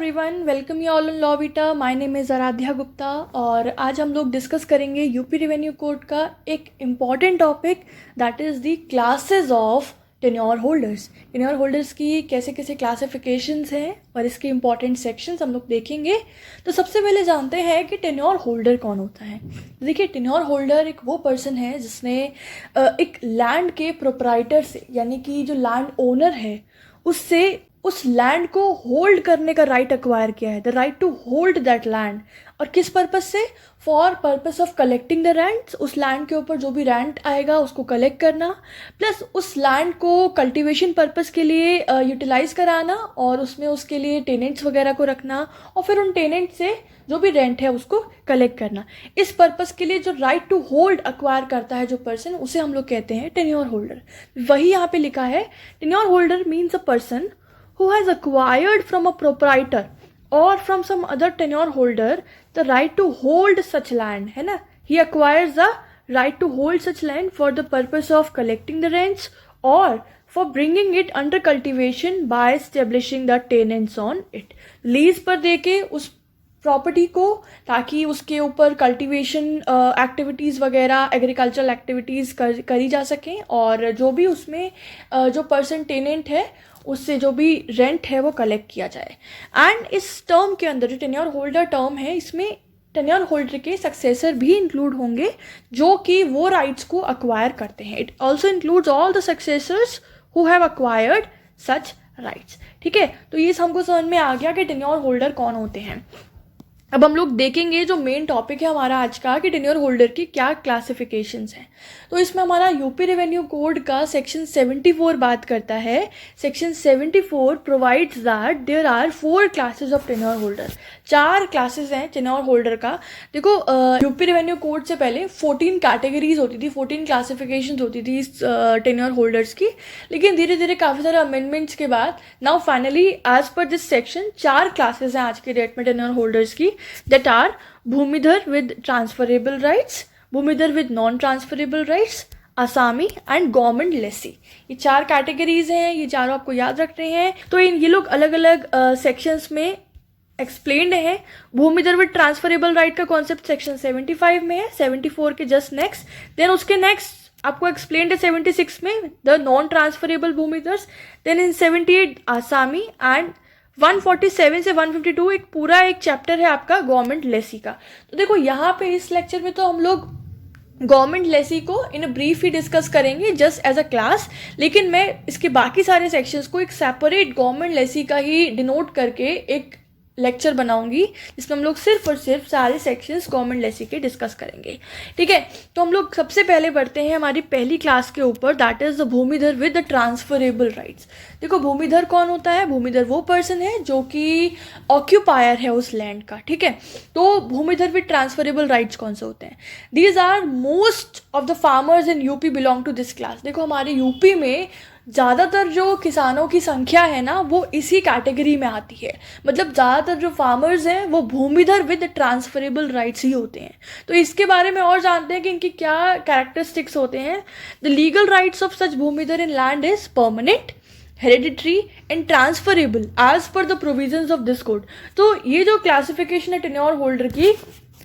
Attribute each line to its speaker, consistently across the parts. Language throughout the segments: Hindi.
Speaker 1: Everyone, welcome you all in law beta. My name is Aaradhya Gupta और आज हम लोग डिस्कस करेंगे यूपी रेवेन्यू कोड का एक important topic that is the classes of tenure holders. Tenure holders की कैसे कैसे क्लासिफिकेशंस हैं और इसके इम्पॉर्टेंट सेक्शंस हम लोग देखेंगे। तो सबसे पहले जानते हैं कि टेन्योर होल्डर कौन होता है। देखिए, टेन्योर होल्डर एक वो पर्सन है जिसने एक लैंड के प्रोप्राइटर से, यानी कि जो लैंड ओनर है उससे उस लैंड को होल्ड करने का राइट एक्वायर किया है, the right to hold that land. और किस पर्पस से? For purpose of collecting the rents. उस लैंड के ऊपर जो भी रेंट आएगा उसको कलेक्ट करना, प्लस उस लैंड को कल्टीवेशन पर्पस के लिए यूटिलाइज कराना और उसमें उसके लिए टेनेंट्स वगैरह को रखना और फिर उन टेनेंट से जो भी रेंट है उसको कलेक्ट करना। इस पर्पस के लिए जो राइट टू होल्ड एक्वायर करता है जो पर्सन, उसे हम लोग कहते हैं टेन्योर होल्डर। वही यहाँ पे लिखा है, tenure holder means a person who has acquired from a proprietor or from some other tenure holder the right to hold such land, है ना। He acquires the right to hold such land for the purpose of collecting the rents or for bringing it under cultivation by establishing the tenants on it। Lease पर देके उस प्रॉपर्टी को, ताकि उसके ऊपर कल्टीवेशन एक्टिविटीज़ वगैरह, एग्रीकल्चरल एक्टिविटीज़ करी जा सकें और जो भी उसमें जो पर्सन टेनेंट है उससे जो भी रेंट है वो कलेक्ट किया जाए। एंड इस टर्म के अंदर जो टेन्योर होल्डर टर्म है, इसमें टेन्योर होल्डर के सक्सेसर भी इंक्लूड होंगे जो कि वो राइट्स को अक्वायर करते हैं। It also includes all the successors who have acquired such rights. ठीक है, तो ये हमको समझ में आ गया कि टेन्योर होल्डर कौन होते हैं। अब हम लोग देखेंगे जो मेन टॉपिक है हमारा आज का, कि टेन्योर होल्डर की क्या क्लासिफिकेशंस हैं। तो इसमें हमारा यूपी रेवेन्यू कोड का सेक्शन 74 बात करता है। Section 74 provides that there are 4 classes of tenure holder. 4 classes हैं टेन्योर होल्डर का। देखो, यूपी रेवेन्यू कोड से पहले 14 कैटेगरीज होती थी, 14 क्लासिफिकेशंस होती थी टेन्योर होल्डर्स की, लेकिन धीरे धीरे काफ़ी सारे अमेंडमेंट्स के बाद now finally as per this section 4 classes हैं आज के डेट में टेन्योर होल्डर्स की, that are bhumidhar with transferable rights, bhumidhar with non-transferable rights, asami and government lessee. ये 4 कैटेगरीज हैं, ये चारों आपको याद रखने हैं। तो ये लोग अलग अलग सेक्शंस में एक्सप्लेन्ड है। भूमिधर विद ट्रांसफरेबल राइट का कॉन्सेप्ट सेक्शन 75 में है, 74 के जस्ट नेक्स्ट। देन उसके नेक्स्ट आपको एक्सप्लेन्ड है 76 में the non transferable भूमिधर्स। Then in 78 Asami and 147 से 152 एक पूरा एक चैप्टर है आपका गवर्नमेंट लेसी का। तो देखो, यहाँ पे इस लेक्चर में तो हम लोग गवर्नमेंट लेसी को इन ब्रीफ ही डिस्कस करेंगे जस्ट एज अ क्लास, लेकिन मैं इसके बाकी सारे सेक्शंस को एक सेपरेट गवर्नमेंट लेसी का ही डिनोट करके एक लेक्चर बनाऊंगी जिसमें हम लोग सिर्फ और सिर्फ सारे सेक्शंस गवर्नमेंट लेसी के डिस्कस करेंगे। ठीक है, तो हम लोग सबसे पहले बढ़ते हैं हमारी पहली क्लास के ऊपर, that is the Bhumidhar with the transferable rights. देखो, भूमिधर कौन होता है? भूमिधर वो पर्सन है जो कि ऑक्यूपायर है उस लैंड का। ठीक है, तो भूमिधर विद ट्रांसफरेबल राइट्स कौन से होते हैं? These are most of the farmers in UP belong to this class. देखो, हमारे यूपी में ज़्यादातर जो किसानों की संख्या है ना, वो इसी कैटेगरी में आती है। मतलब ज़्यादातर जो फार्मर्स हैं वो भूमिधर विद ट्रांसफरेबल राइट्स ही होते हैं। तो इसके बारे में और जानते हैं कि इनकी क्या कैरेक्टरिस्टिक्स होते हैं। The legal rights of such Bhumidhar in land is permanent, hereditary and transferable as per the provisions of this code. तो ये जो क्लासिफिकेशन है टेन्योर होल्डर की,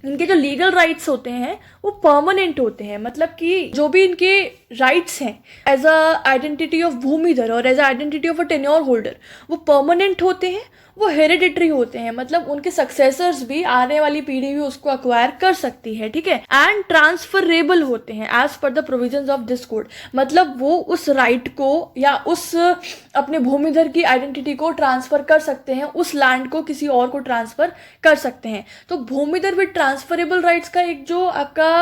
Speaker 1: इनके जो लीगल राइट्स होते हैं वो परमानेंट होते हैं। मतलब कि जो भी इनके राइट्स हैं as a identity of bhumidhar और as a identity of a tenure holder, वो परमानेंट होते हैं, वो हेरिडिटरी होते हैं। मतलब उनके सक्सेसर्स भी, आने वाली पीढ़ी भी उसको अक्वायर कर सकती है। ठीक है, एंड ट्रांसफरेबल होते हैं as per the provisions of this code. मतलब वो उस राइट को या उस अपने भूमिधर की आइडेंटिटी को ट्रांसफर कर सकते हैं, उस लैंड को किसी और को ट्रांसफर कर सकते हैं। तो भूमिधर विद ट्रांसफरेबल राइट्स का एक जो आपका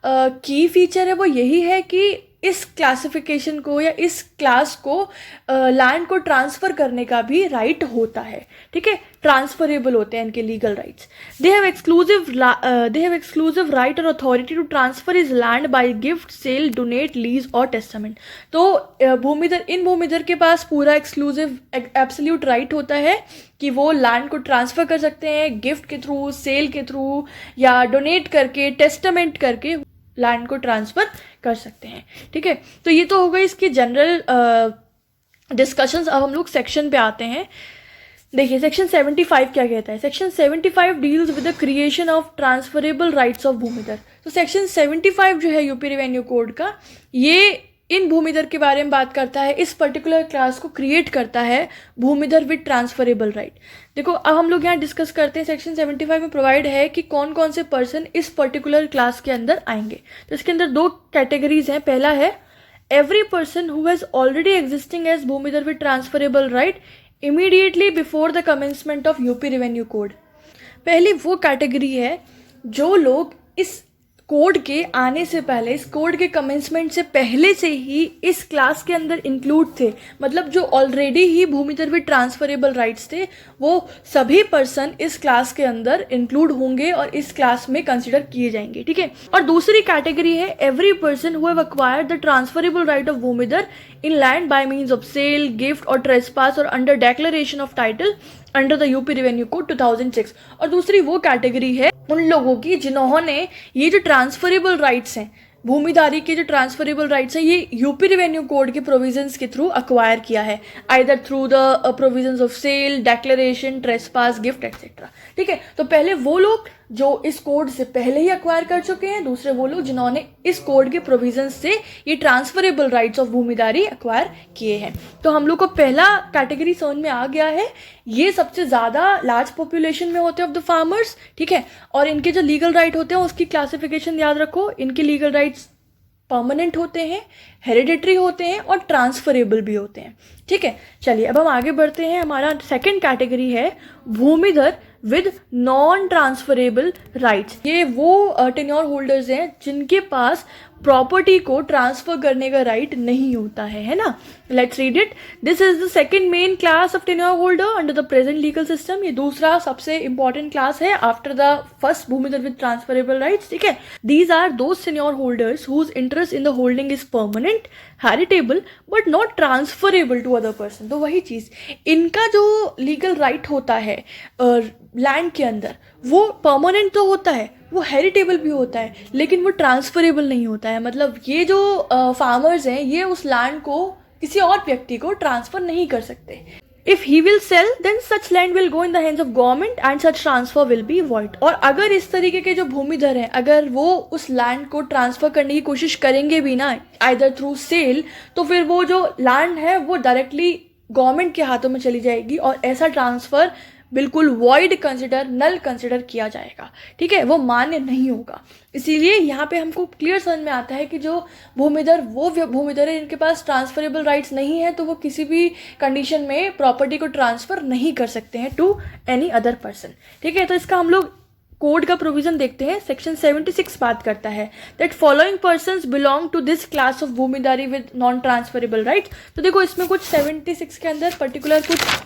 Speaker 1: की फीचर है वो यही है कि इस क्लासिफिकेशन को या इस क्लास को लैंड को ट्रांसफ़र करने का भी राइट होता है। ठीक है, ट्रांसफरेबल होते हैं इनके legal rights. They have exclusive right और authority to transfer is land by gift, sale, donate, lease और टेस्टामेंट। तो इन भूमिधर के पास पूरा एक्सक्लूसिव एब्सोल्यूट राइट होता है कि वो लैंड को ट्रांसफ़र कर सकते हैं गिफ्ट के थ्रू, सेल के थ्रू या डोनेट करके, टेस्टामेंट करके लैंड को ट्रांसफ़र कर सकते हैं। ठीक है, तो ये तो हो गई इसकी जनरल डिस्कशंस। अब हम लोग सेक्शन पे आते हैं। देखिए सेक्शन 75 क्या कहता है। Section 75 deals with the creation of transferable rights of Bhumidhar. तो सेक्शन 75 जो है यूपी रेवेन्यू कोड का, ये इन भूमिधर के बारे में बात करता है, इस पर्टिकुलर क्लास को क्रिएट करता है भूमिधर विद ट्रांसफरेबल राइट। देखो अब हम लोग यहाँ डिस्कस करते हैं, सेक्शन 75 में प्रोवाइड है कि कौन कौन से पर्सन इस पर्टिकुलर क्लास के अंदर आएंगे। तो इसके अंदर दो कैटेगरीज हैं। पहला है every person who has already existing as Bhumidhar with transferable right immediately before the commencement of UP revenue code. पहली वो कैटेगरी है जो लोग इस कोड के आने से पहले, इस कोड के कमेंसमेंट से पहले से ही इस क्लास के अंदर इंक्लूड थे, मतलब जो ऑलरेडी ही भूमिधर विद ट्रांसफरेबल राइट्स थे, वो सभी पर्सन इस क्लास के अंदर इंक्लूड होंगे और इस क्लास में कंसिडर किए जाएंगे, ठीक है। और दूसरी कैटेगरी है every person who have acquired the transferable right of Bhumidhar in land by means of sale, gift और ट्रेसपास और under declaration of title under the UP revenue code 2006। और दूसरी वो कैटेगरी है उन लोगों की जिन्होंने ये जो ट्रांसफरेबल राइट्स हैं, भूमिधारी के जो ट्रांसफरेबल राइट्स हैं, ये यूपी रेवेन्यू कोड के प्रोविजंस के थ्रू अक्वायर किया है, either through the provisions of sale, declaration, trespass, gift etcetera, ठीक है। तो पहले वो लोग जो इस कोड से पहले ही अक्वायर कर चुके हैं, दूसरे वो लोग जिन्होंने इस कोड के प्रोविजंस से ये ट्रांसफरेबल राइट्स ऑफ भूमिधारी अक्वायर किए हैं। तो हम लोग को पहला कैटेगरी समझ में आ गया है। ये सबसे ज़्यादा लार्ज पॉपुलेशन में होते हैं ऑफ द फार्मर्स, ठीक है। और इनके जो लीगल राइट होते हैं उसकी क्लासिफिकेशन याद रखो। इनके लीगल राइट्स परमानेंट होते हैं, हेरिडिटरी होते हैं और ट्रांसफरेबल भी होते हैं, ठीक है। चलिए अब हम आगे बढ़ते हैं। हमारा सेकंड कैटेगरी है भूमिधर विद नॉन ट्रांसफरेबल राइट्स। ये वो टेन्योर होल्डर्स हैं जिनके पास प्रॉपर्टी को ट्रांसफर करने का राइट नहीं होता है ना। Let's read it. This is the second main class of tenure holder under the present legal system. ये दूसरा सबसे इंपॉर्टेंट क्लास है after the first Bhumidhar with transferable rights, ठीक है। These are those tenure holders whose interest in the holding is permanent, heritable but not transferable to other person. तो वही चीज, इनका जो लीगल राइट होता है लैंड के अंदर, वो परमानेंट तो होता है, वो हेरिटेबल भी होता है, लेकिन वो ट्रांसफरेबल नहीं होता है। मतलब ये जो फार्मर्स हैं, ये उस लैंड को किसी और व्यक्ति को ट्रांसफर नहीं कर सकते। If he will sale then such land will go in the hands of government and such transfer will be void. और अगर इस तरीके के जो भूमिधर हैं, अगर वो उस लैंड को ट्रांसफर करने की कोशिश करेंगे भी ना, आइदर थ्रू सेल, तो फिर वो जो लैंड है वो डायरेक्टली गवर्नमेंट के हाथों में चली जाएगी और ऐसा ट्रांसफर बिल्कुल वॉइड कंसिडर, नल कंसिडर किया जाएगा, ठीक है, वो मान्य नहीं होगा। इसीलिए यहाँ पे हमको क्लियर समझ में आता है कि जो भूमिधर वो भूमिधर है जिनके पास ट्रांसफरेबल राइट्स नहीं है, तो वो किसी भी कंडीशन में प्रॉपर्टी को ट्रांसफर नहीं कर सकते हैं टू एनी अदर पर्सन, ठीक है। तो इसका हम लोग कोड का प्रोविजन देखते हैं। सेक्शन 76 बात करता है that following persons belong to this class of Bhumidhari with non transferable rights. तो देखो इसमें कुछ 76 के अंदर पर्टिकुलर कुछ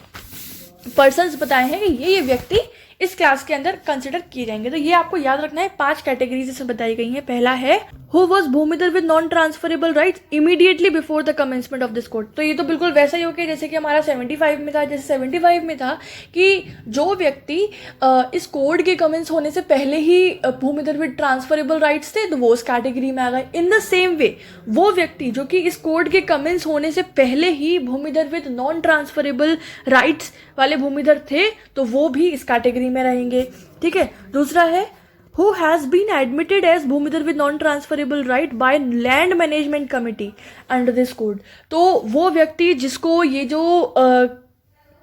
Speaker 1: पर्सन्स बताए हैं कि ये व्यक्ति इस क्लास के अंदर कंसिडर किए जाएंगे। तो ये आपको याद रखना है, 5 कैटेगरीज इसमें बताई गई हैं। पहला है who was Bhumidhar with non transferable rights immediately before the commencement of this code. तो ये तो बिल्कुल वैसा ही हो गया जैसे कि हमारा 75 में था। जैसे 75 में था कि जो व्यक्ति इस कोड के कमेंस होने से पहले ही भूमिधर विद ट्रांसफरेबल राइट्स थे, तो वो उस कैटेगरी में आ गए। इन द सेम वे वो व्यक्ति जो कि इस कोड के कमेंस होने से पहले ही Bhumidhar with non transferable rights वाले भूमिधर थे, तो वो भी इस कैटेगरी में रहेंगे, ठीक है। दूसरा है who has been admitted as भूमिधर with non-transferable right by land management committee under this code। तो वो व्यक्ति जिसको ये जो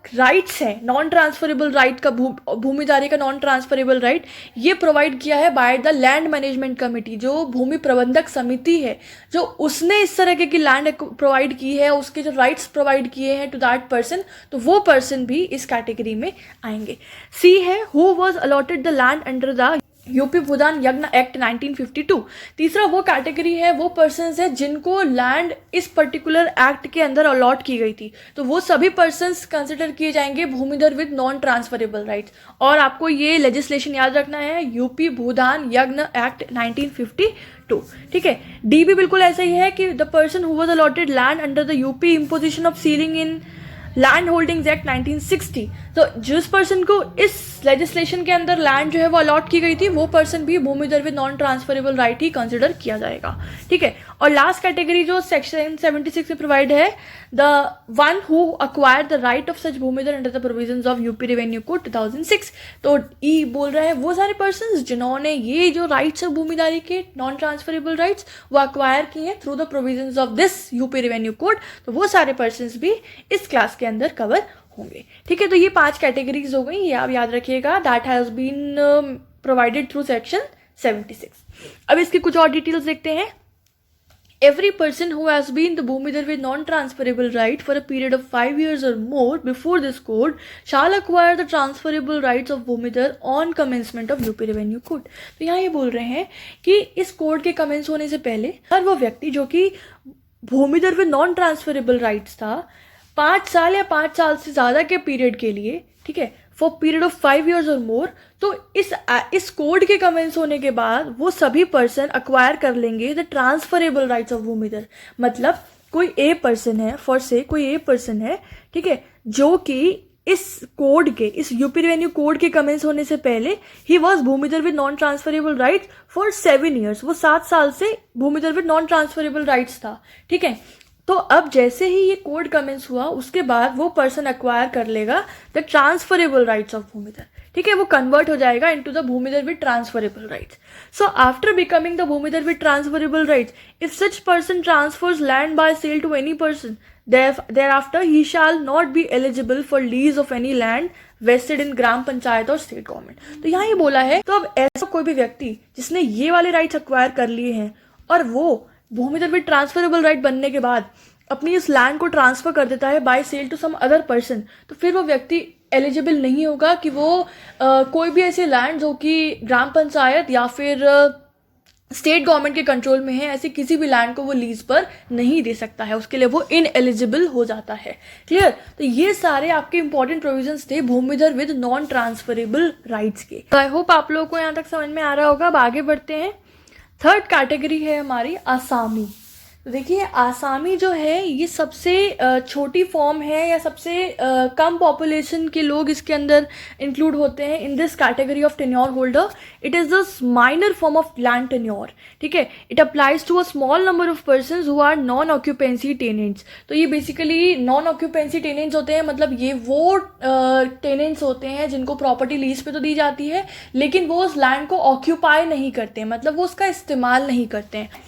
Speaker 1: राइट्स है, नॉन ट्रांसफरेबल राइट का, भूमिधारी का नॉन ट्रांसफरेबल राइट, ये प्रोवाइड किया है by the land management committee, जो भूमि प्रबंधक समिति है, जो उसने इस तरह की लैंड प्रोवाइड की है, उसके जो राइट्स प्रोवाइड किए हैं टू दैट पर्सन, तो वो पर्सन भी इस कैटेगरी में आएंगे। सी है who was allotted the land under the UP Bhudan Yagya act 1952। तीसरा वो कैटेगरी है, वो पर्सन्स है जिनको लैंड इस पर्टिकुलर एक्ट के अंदर अलॉट की गई थी, तो वो सभी पर्सन्स कंसिडर किए जाएंगे भूमिधर विद नॉन ट्रांसफरेबल राइट्स। और आपको ये लेजिस्लेशन याद रखना है, यूपी भूदान यज्ञ एक्ट 1952, ठीक है। डी भी बिल्कुल ऐसा ही है कि the person who was allotted land under the UP imposition of ceiling in land holdings act 1960 तो जिस पर्सन को इस लेजिस्लेशन के अंदर लैंड जो है वो अलॉट की गई थी, वो पर्सन भी Bhumidhar with non transferable right ही कंसिडर किया जाएगा, ठीक है। और लास्ट कैटेगरी जो सेक्शन 76 में प्रोवाइड है, the one who acquire the right of such Bhumidhar under the provisions of UP revenue code 2006। तो ई बोल रहा है वो सारे पर्सन जिन्होंने ये जो राइट्स है भूमिदारी के नॉन ट्रांसफरेबल राइट्स वो अक्वायर किए हैं through the provisions of this UP revenue code, तो वो सारे पर्सन भी इस क्लास के अंदर कवर होंगे, ठीक है। तो ये 5 कैटेगरीज हो गई, ये आप याद रखिएगा, that has been provided through section 76। अब इसकी कुछ और डिटेल्स देखते हैं। Every person who has been the Bhumidhar with non-transferable right for a period of 5 years or more before this code shall acquire the transferable rights of Bhumidhar on commencement of UP Revenue Code। तो यहाँ ये बोल रहे हैं कि इस कोड के कमेंस होने से पहले हर वो व्यक्ति जो कि भूमिधर विद नॉन ट्रांसफरेबल राइट्स था 5 साल या 5 साल से ज़्यादा के पीरियड के लिए, ठीक है, फॉर पीरियड ऑफ 5 years और मोर, तो इस कोड के कमेंस होने के बाद वो सभी पर्सन अक्वायर कर लेंगे द ट्रांसफरेबल राइट्स ऑफ भूमिधर। मतलब कोई ए पर्सन है, फॉर से कोई ए पर्सन है, ठीक है, जो कि इस कोड के, इस यूपी रेवेन्यू कोड के कमेंस होने से पहले ही was Bhumidhar with non transferable rights for 7 years, वो 7 साल से Bhumidhar with non transferable rights था, ठीक है। तो अब जैसे ही ये कोड कमेंस हुआ उसके बाद वो पर्सन एक्वायर कर लेगा the transferable rights of Bhumidhar, ठीक है, वो कन्वर्ट हो जाएगा into the Bhumidhar with transferable rights. So after becoming the Bhumidhar with transferable rights, if such person transfers land by sale to any person, thereafter he shall not be eligible for lease of any land vested in ग्राम पंचायत और स्टेट गवर्नमेंट। तो यहाँ ये बोला है, तो अब ऐसा कोई भी व्यक्ति जिसने ये वाले राइट्स एक्वायर कर लिए हैं और वो भूमिधर विद ट्रांसफरेबल राइट बनने के बाद अपनी इस लैंड को ट्रांसफर कर देता है by sale to some other person, तो फिर वो व्यक्ति एलिजिबल नहीं होगा कि वो कोई भी ऐसे लैंड जो कि ग्राम पंचायत या फिर स्टेट गवर्नमेंट के कंट्रोल में है, ऐसे किसी भी लैंड को वो लीज पर नहीं दे सकता है, उसके लिए वो इनएलिजिबल हो जाता है। क्लियर? तो ये सारे आपके इंपॉर्टेंट प्रोविजंस थे भूमिधर विद नॉन ट्रांसफरेबल राइट्स के। आई होप आप लोगों को यहाँ तक समझ में आ रहा होगा। अब आगे बढ़ते हैं। थर्ड कैटेगरी है हमारी आसामी। तो देखिए आसामी जो है ये सबसे छोटी फॉर्म है या सबसे कम पॉपुलेशन के लोग इसके अंदर इंक्लूड होते हैं in this category of tenure holder. It is the minor form of land tenure, ठीक है। It applies to a small number of persons who are non occupancy tenants. तो ये बेसिकली नॉन ऑक्यूपेंसी टेनेंट्स होते हैं, मतलब ये वो टेनेंट्स होते हैं जिनको प्रॉपर्टी लीज पे तो दी जाती है लेकिन वो उस लैंड को ऑक्यूपाई नहीं करते, मतलब वो उसका इस्तेमाल नहीं करते हैं।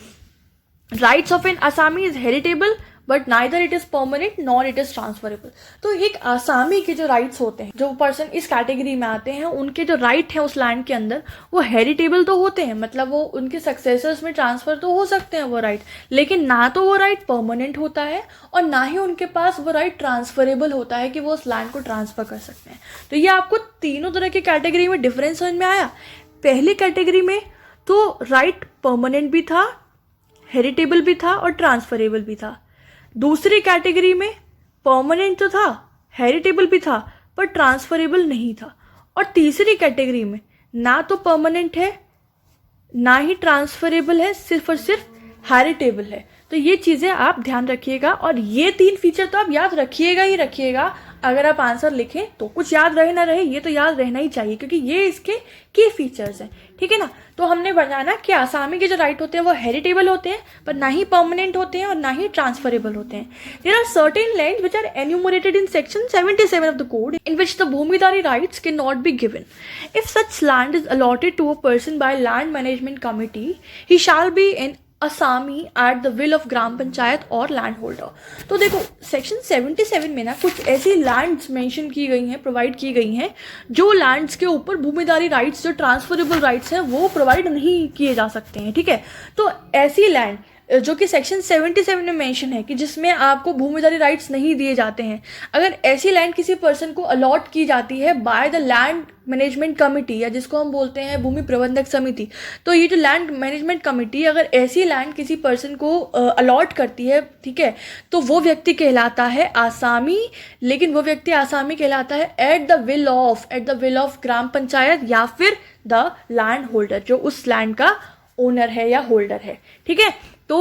Speaker 1: Rights of N Asami is heritable but neither it is permanent nor it is transferable. तो एक आसामी के जो राइट्स होते हैं, जो पर्सन इस कैटेगरी में आते हैं, उनके जो राइट हैं उस लैंड के अंदर वो हेरिटेबल तो होते हैं, मतलब वो उनके सक्सेसर्स में ट्रांसफर तो हो सकते हैं वो राइट, लेकिन ना तो वो राइट परमानेंट होता है और ना ही उनके पास वो राइट ट्रांसफरेबल होता है कि वो उस लैंड को ट्रांसफर कर सकते हैं। तो ये आपको तीनों तरह की कैटेगरी में डिफरेंस समझ में आया। पहली कैटेगरी में तो राइट परमानेंट भी था, हेरिटेबल भी था और ट्रांसफरेबल भी था। दूसरी कैटेगरी में परमानेंट तो था, हेरिटेबल भी था पर ट्रांसफरेबल नहीं था। और तीसरी कैटेगरी में ना तो परमानेंट है ना ही ट्रांसफरेबल है, सिर्फ और सिर्फ हेरिटेबल है। तो ये चीज़ें आप ध्यान रखिएगा और ये 3 फीचर तो आप याद रखिएगा ही रखिएगा। अगर आप आंसर लिखें तो कुछ याद रहे ना रहे, ये तो याद रहना ही चाहिए क्योंकि ये इसके की फीचर्स हैं, ठीक है ना। तो हमने बताना कि आसामी के जो राइट होते हैं वो हेरिटेबल होते हैं पर ना ही परमानेंट होते हैं और ना ही ट्रांसफरेबल होते हैं। There are certain lands which are enumerated in section 77 of the code in which the Bhumidari rights can not be given. If such land is allotted to a person by land management committee, he shall be an asami at the will of ग्राम पंचायत और लैंड होल्डर। तो देखो सेक्शन 77 में ना कुछ ऐसी लैंड्स मेंशन की गई हैं, प्रोवाइड की गई हैं, जो लैंड्स के ऊपर भूमिदारी राइट्स, जो ट्रांसफरेबल राइट्स हैं, वो प्रोवाइड नहीं किए जा सकते हैं, ठीक है। तो ऐसी लैंड जो कि सेक्शन 77 में मेंशन है कि जिसमें आपको भूमिदारी राइट्स नहीं दिए जाते हैं, अगर ऐसी लैंड किसी पर्सन को अलॉट की जाती है by the land management committee या जिसको हम बोलते हैं भूमि प्रबंधक समिति, तो ये जो लैंड मैनेजमेंट कमिटी अगर ऐसी लैंड किसी पर्सन को अलॉट करती है, ठीक है, तो वो व्यक्ति कहलाता है आसामी। लेकिन वो व्यक्ति आसामी कहलाता है एट द विल ऑफ ग्राम पंचायत या फिर द लैंड होल्डर, जो उस लैंड का ओनर है या होल्डर है, ठीक है। तो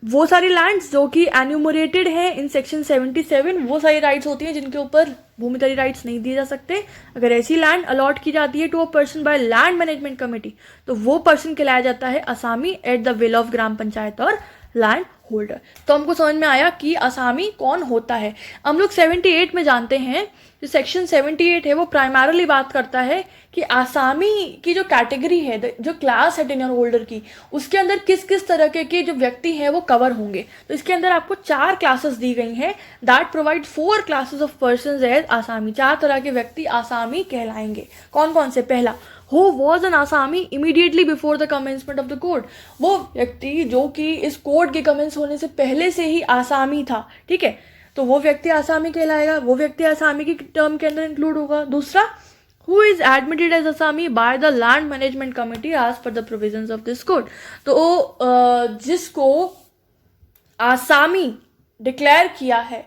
Speaker 1: वो सारी लैंड्स जो कि एन्यूमरेटेड हैं इन सेक्शन 77, वो सारी राइट्स होती हैं जिनके ऊपर भूमिधरी राइट्स नहीं दिए जा सकते। अगर ऐसी लैंड अलॉट की जाती है to a person by land management committee तो वो पर्सन कहलाया जाता है asami at the will of ग्राम पंचायत और लैंड होल्डर। तो हमको समझ में आया कि असामी कौन होता है। हम लोग 78 में जानते हैं, जो सेक्शन 78 है वो प्राइमरली बात करता है कि आसामी की जो कैटेगरी है, जो क्लास है टेन्योर होल्डर की, उसके अंदर किस किस तरह के जो व्यक्ति हैं वो कवर होंगे। तो इसके अंदर आपको 4 क्लासेस दी गई हैं that provide 4 classes of persons as asami. 4 तरह के व्यक्ति आसामी कहलाएंगे। कौन कौन से? पहला, Who was an Asami immediately before the commencement of the code। वो व्यक्ति जो कि इस कोड के कमेंस होने से पहले से ही आसामी था, ठीक है, तो वो व्यक्ति आसामी कहलाएगा, वो व्यक्ति आसामी की टर्म के अंदर इंक्लूड होगा। दूसरा, who is admitted as Asami by the land management committee as per the provisions of this code। तो जिसको आसामी डिक्लेयर किया है,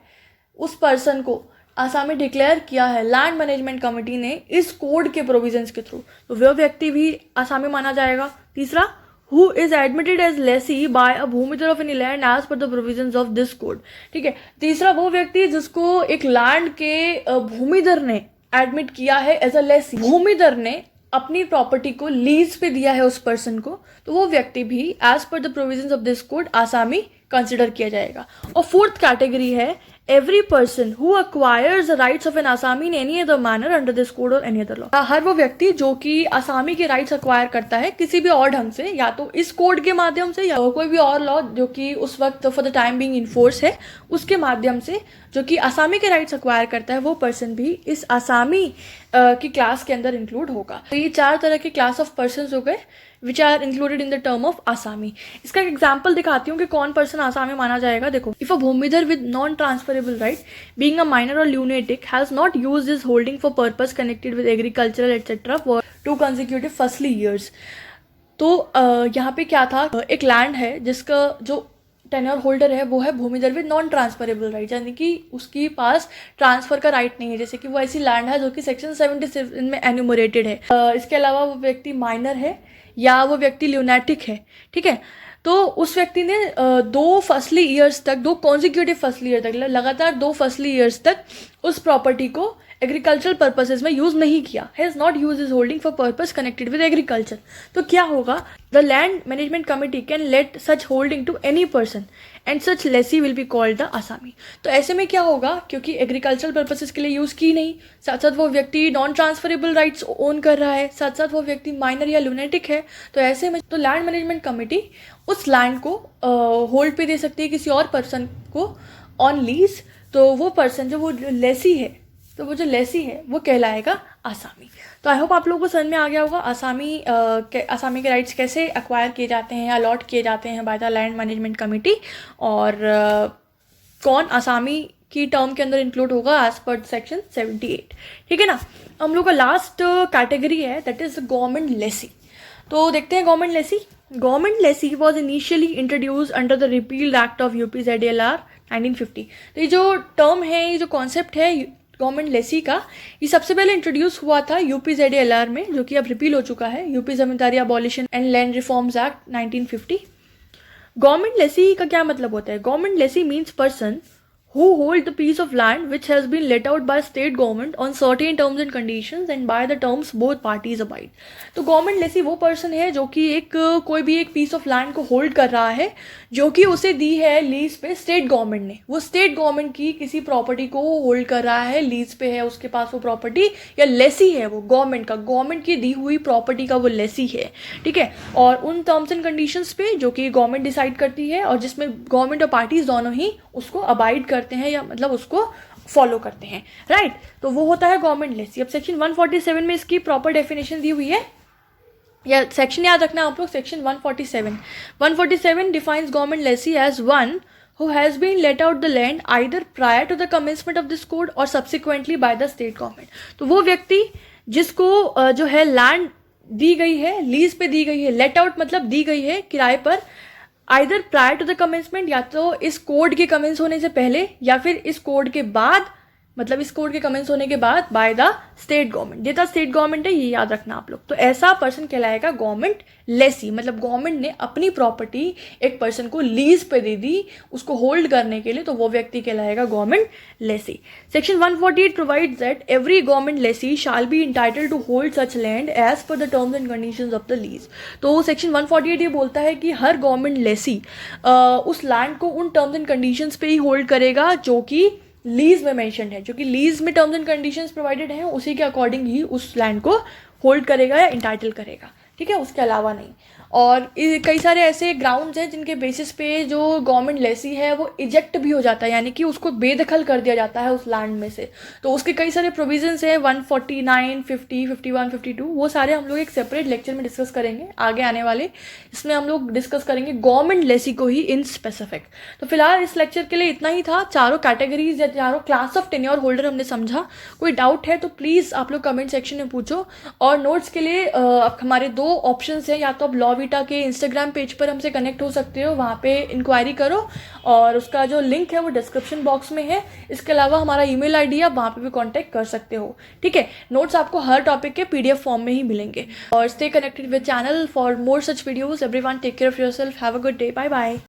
Speaker 1: उस पर्सन को आसामी डिक्लेयर किया है लैंड मैनेजमेंट कमेटी ने इस कोड के प्रोविजंस के थ्रू, तो वह व्यक्ति भी आसामी माना जाएगा। तीसरा, who is admitted as lessee by a Bhumidhar of any land as per the provisions of this code, ठीक है। तीसरा, वो व्यक्ति जिसको एक लैंड के भूमिधर ने एडमिट किया है एज अ लेसी, भूमिधर ने अपनी प्रॉपर्टी को लीज पे दिया है उस पर्सन को, तो वो व्यक्ति भी as per the provisions of this code asami consider किया जाएगा। और फोर्थ कैटेगरी है every person who acquires the rights of an Asami in any other manner under this code or any other law। हर वो व्यक्ति जो कि आसामी के राइट्स अक्वायर करता है किसी भी और ढंग से, या तो इस कोड के माध्यम से या कोई भी और लॉ जो कि उस वक्त for the time being in force है उसके माध्यम से, जो कि आसामी के राइट्स अक्वायर करता है, वो पर्सन भी इस आसामी की क्लास के अंदर इंक्लूड होगा। तो ये 4 तरह के क्लास ऑफ पर्सन हो गए which are included in the term of asami. इसका एक एग्जाम्पल दिखाती हूँ कि कौन पर्सन आसामी माना जाएगा। देखो, if a Bhumidhar with non transferable right being a minor और lunatic has not used his holding for purpose connected with agricultural etcetera for 2 consecutive firstly years. तो यहाँ पे क्या था, एक लैंड है जिसका जो टेन्योर होल्डर है वो है भूमिधर विद नॉन ट्रांसफरेबल राइट, यानी कि उसके पास ट्रांसफर का राइट नहीं है। जैसे कि वो ऐसी लैंड है जो कि सेक्शन 77 में एन्यूमरेटेड है। इसके अलावा वो व्यक्ति माइनर है या वो व्यक्ति ल्यूनेटिक है, ठीक है। तो उस व्यक्ति ने 2 फर्स्टली ईयर्स तक, 2 consecutive फर्स्टली ईयर तक, लगातार 2 फर्स्टली ईयर्स तक उस प्रॉपर्टी को एग्रीकल्चरल पर्पसेज में यूज नहीं किया, has not use is holding for purpose connected with agriculture. तो क्या होगा, the land management committee can let such holding to any person and such lessee will be called the asami. तो ऐसे में क्या होगा, क्योंकि एग्रीकल्चरल पर्पसेज के लिए यूज की नहीं, साथ साथ वो व्यक्ति नॉन ट्रांसफरेबल राइट्स ओन कर रहा है, साथ साथ वो व्यक्ति माइनर या लुनेटिक है, तो ऐसे में तो लैंड मैनेजमेंट कमिटी उस लैंड को होल्ड पे दे सकती है किसी और पर्सन को ऑन लीज। तो वो पर्सन जो वो लेसी है, तो वो जो लेसी है वो कहलाएगा आसामी। तो आई होप आप लोगों को समझ में आ गया होगा आसामी के राइट्स कैसे एक्वायर किए जाते हैं, अलॉट किए जाते हैं by the land management committee, और कौन आसामी की टर्म के अंदर इंक्लूड होगा एज पर सेक्शन 78, ठीक है ना। हम लोग का लास्ट कैटेगरी है दैट इज गवर्नमेंट लेसी। तो देखते हैं government lessee. Government lessee was initially introduce under the repealed act of UPZDLR 1950। तो ये जो टर्म है, ये जो कॉन्सेप्ट है गवर्नमेंट लेसी का, ये सबसे पहले इंट्रोड्यूस हुआ था UPZDLR में, जो कि अब रिपील हो चुका है, UP zamindari abolition and land reforms act 1950। Government lessee का क्या मतलब होता है? Government lessee means person who hold the piece of land which has been let out by state government on certain terms and conditions and by the terms both parties abide। तो गवर्नमेंट लेसी वो पर्सन है जो कि कोई भी एक पीस ऑफ लैंड को होल्ड कर रहा है, जो कि उसे दी है लीज पे स्टेट गवर्नमेंट ने। वो स्टेट गवर्नमेंट की किसी प्रॉपर्टी को होल्ड कर रहा है, लीज पे है उसके पास वो प्रॉपर्टी, या लेसी है वो गवर्नमेंट का, गवर्नमेंट की दी हुई प्रॉपर्टी का वो लेसी है, ठीक है। और उन टर्म्स एंड कंडीशंस पे जो कि गवर्नमेंट डिसाइड करती है और जिसमें गवर्नमेंट और पार्टीज दोनों ही उसको अबाइड करते हैं, या मतलब उसको फॉलो करते हैं, राइट। तो वो होता है गवर्नमेंट लेसी। अब सेक्शन 147 में इसकी प्रॉपर डेफिनेशन दी हुई है, या सेक्शन याद रखना आप लोग, section 147 defines government lessee as one who has been let out the land either prior to the commencement of this code or subsequently by the state government। तो वो व्यक्ति जिसको जो है लैंड दी गई है, लीज पे दी गई है, लेट आउट मतलब दी गई है किराए पर, either prior to the commencement, या तो इस कोड के कमेंस होने से पहले या फिर इस कोड के बाद मतलब इस कोड के कमेंस होने के बाद बाय द स्टेट गवर्नमेंट, ये तो स्टेट गवर्नमेंट है, ये याद रखना आप लोग। तो ऐसा पर्सन कहलाएगा गवर्नमेंट लेसी, मतलब गवर्नमेंट ने अपनी प्रॉपर्टी एक पर्सन को लीज पे दे दी उसको होल्ड करने के लिए, तो वो व्यक्ति कहलाएगा government lessee. Section 148 provides that every government lessee shall be entitled to hold such land as per the terms and conditions of the lease. तो सेक्शन 148 ये बोलता है कि हर गवर्नमेंट लेसी उस लैंड को उन टर्म्स एंड कंडीशंस पे ही होल्ड करेगा जो कि लीज में मेंशन है, जो कि लीज में टर्म्स एंड कंडीशंस प्रोवाइडेड हैं उसी के अकॉर्डिंग ही उस लैंड को होल्ड करेगा या इंटाइटल करेगा, ठीक है, उसके अलावा नहीं। और कई सारे ऐसे ग्राउंड्स हैं जिनके बेसिस पे जो गवर्नमेंट लेसी है वो इजेक्ट भी हो जाता है, यानी कि उसको बेदखल कर दिया जाता है उस लैंड में से। तो उसके कई सारे प्रोविजंस हैं 149, 50, 51, 52, वो सारे हम लोग एक सेपरेट लेक्चर में डिस्कस करेंगे आगे आने वाले। इसमें हम लोग डिस्कस करेंगे गवर्नमेंट लेसी को ही इन स्पेसिफिक। तो फिलहाल इस लेक्चर के लिए इतना ही था। चारों कैटेगरीज या चारों क्लास ऑफ टेन्योर होल्डर हमने समझा। कोई डाउट है तो प्लीज़ आप लोग कमेंट सेक्शन में पूछो। और नोट्स के लिए हमारे 2 ऑप्शन हैं, या तो आप लॉविटा के इंस्टाग्राम पेज पर हमसे कनेक्ट हो सकते हो, वहाँ पे इंक्वायरी करो और उसका जो लिंक है वो डिस्क्रिप्शन बॉक्स में है। इसके अलावा हमारा ईमेल आईडी आप वहाँ पे भी कांटेक्ट कर सकते हो, ठीक है। नोट्स आपको हर टॉपिक के PDF फॉर्म में ही मिलेंगे। और stay connected with channel for more such videos. Everyone take care of yourself, have a good day, bye bye.